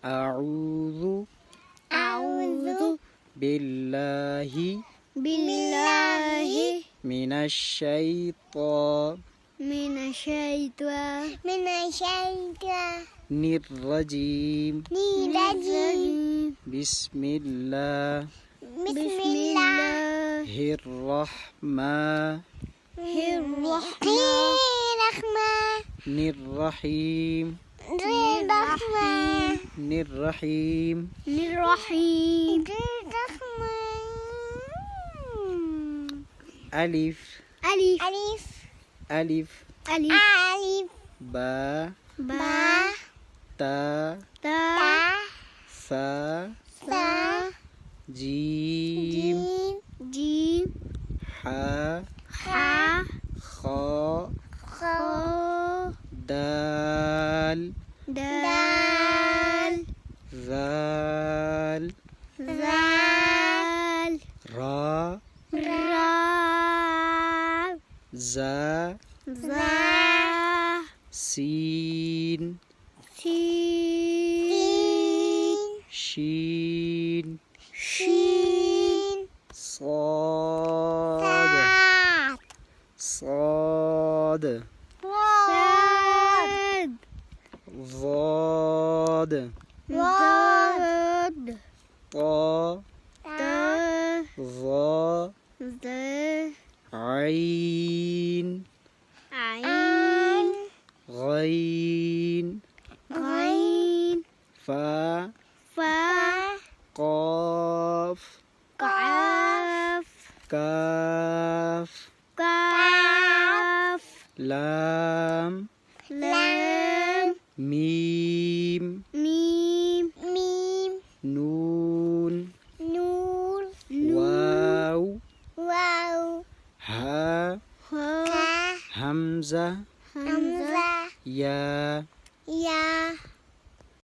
أعوذ بالله من الشيطان الرجيم بسم الله الرحمن الرحيم ألف با تا ثا جيم حا خا دال ذال را زا سين شين صاد ضاد طا ظا عين غين فا قاف كاف لام ميم نون واو ها همزة يا